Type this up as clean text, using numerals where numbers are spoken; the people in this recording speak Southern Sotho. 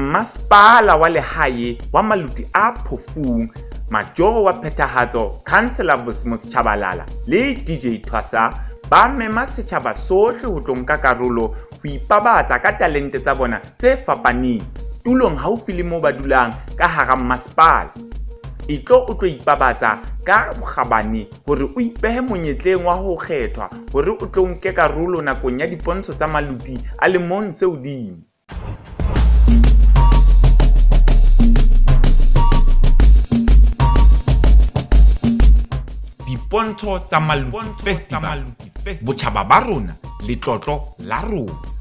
Masepala wa Lehae wa Maluti a Phofung, Majoro wa Phethahatso Councillor Vus'Musi Tshabalala le DJ Thwasa ba mema setjhaba sohle ho tlo nka karolo ho ipabatsa ka talente tsa bona tse fapaneng tulong haufi le moo ba dulang ka hara masepala. Itlo o tlo ipabatsa ka bokgabane hore o ipehe monyetleng wa ho kgethwa hore o tlo nke karolo nakong ya dipontsho tsa Maluti a lemong se hodimo. Dipontsho tsa Maluti Festival, botjhaba ba rona, letlotlo la rona.